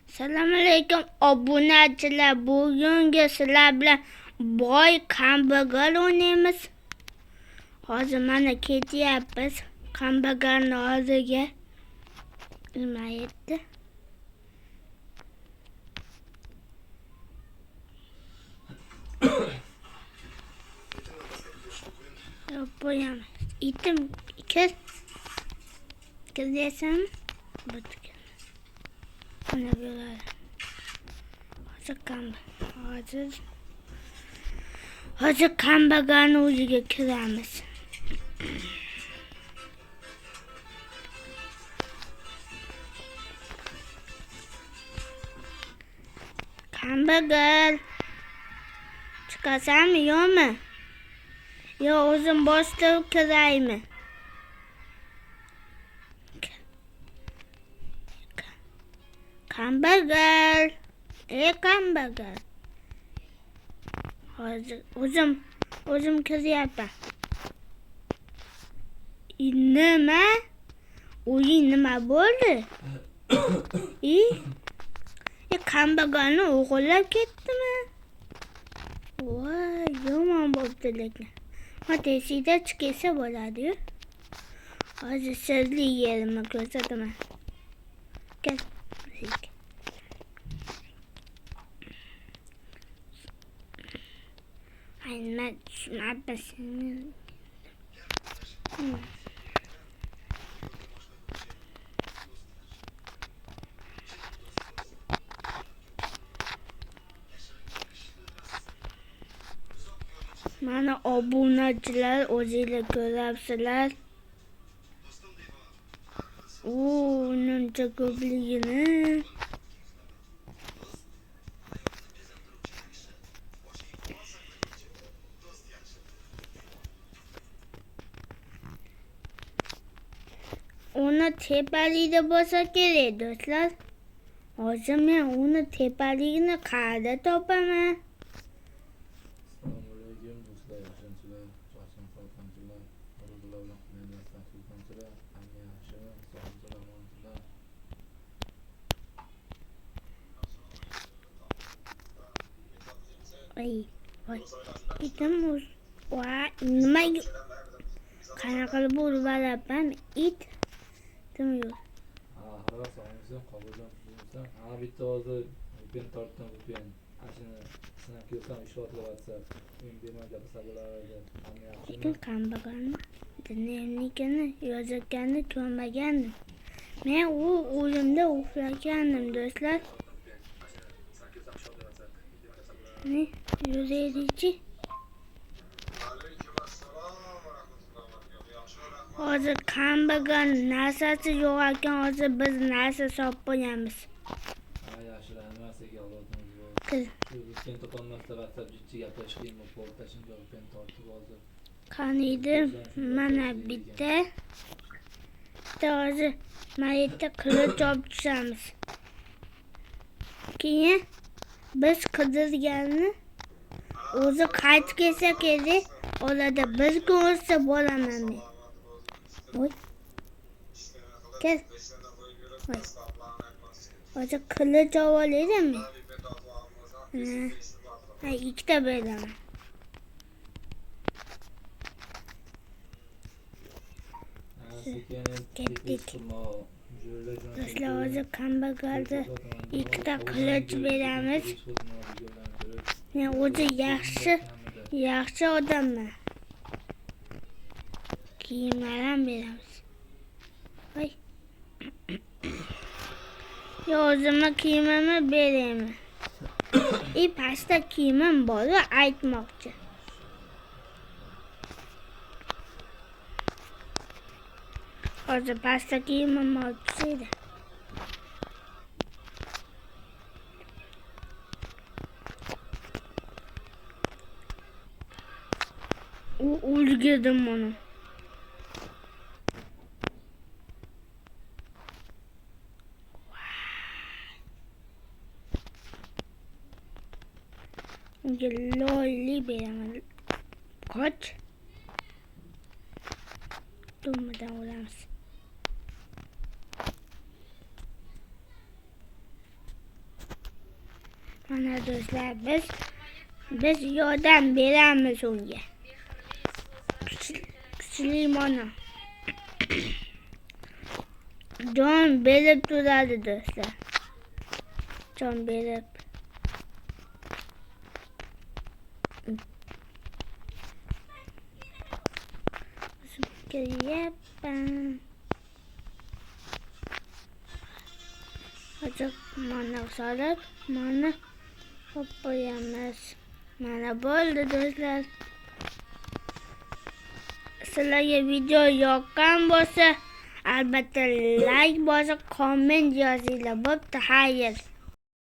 Assalomu alaykum obunachilar. Bugungi sizlar bilan boy kambag'al o'ynaymiz. Hozir mana ketyapmiz kambag'alning oldiga. Nima etdi? Yapayım. İtim kız desem butuk. Ona böyle. Hazır kambag'alning o'ziga kiramiz. Kambag'al chiqasanmi yo'qmi? Yo o'zim bostirib kiraymi? Kambag'al. Kambag'al. Hozir o'zim kiryapman. Nima? O'yin nima bo'ldi? Kambag'alni o'g'irlab ketdimi? Voy, yomon bo'pti lekin. Otesida chiqsa bo'ladi-yu. Hozir sirli yerimni ko'rsataman. Kel. Aynan tushunmayapsizmi? Mana obunachilar o'zingizlar ko'rasizlar. Uncha ko'pligini. Uni tepalikda bo'lsa kerak do'stlar. Hozir men uni tepaligini qayerda topaman? Voy. Itim nima qanaqa qilib urib olyapman? It. Tim yo'q. Bitta hozir bupen tortdim bupen. Ashini sinab ko'rsam ishot qilyapsan. Men bemalol gapirsa bo'lardi. Hamma yaxshimi? Lekin kambag'almi? Dinamikani yozganni ko'rmagandim. Men u o'yinda uxlagandim do'stlar. Ne? Yuraylikchi. Hozir kambag'al narsasi yo'q ekan, hozir biz narsa solib qo'yamiz. Yaxshilar narsaga olotimiz bor. Shu bupen topolmasda WhatsApp jichchi gapirish qiyin bo'lib qoldi. Shunga bupen tortib hozir. Qaniydi? Mana bitta. Hozir mana yerda qilich olib tushamiz. Keyin biz qidirganni o'zi qaytib kelsa kerak, oladi. Biz ko'rsa bo'laman men. Voy. Kel. Voy. Hozir qilich olaymi? Ha, ikkita beraman. Ketdik. Do'stlar, hozir kambag'alga ikkita qilich beramiz. Men o'zi yaxshi odamman. Kiyimlar ham beramiz. Voy. Yo, o'zimni kiyimimni beraymi? Pastda kiyimim bor, aytmoqchi. Hozir pastda kiyimim olib tushaydi. O'lgadim mana. Lolli beraman. Qoch. Dummadan olamiz. Mana do'stlar, biz yordam beramiz unga. Kuchli mana. Jon berib turadi do'stlar. Jon berib. Kelyapman. Hozir mana solib, mana qo'yamiz. Mana bo'ldi do'stlar. Sizlarga video yoqqan bo'lsa, albatta like bosib, komment yozinglar. Bo'pti, xayr.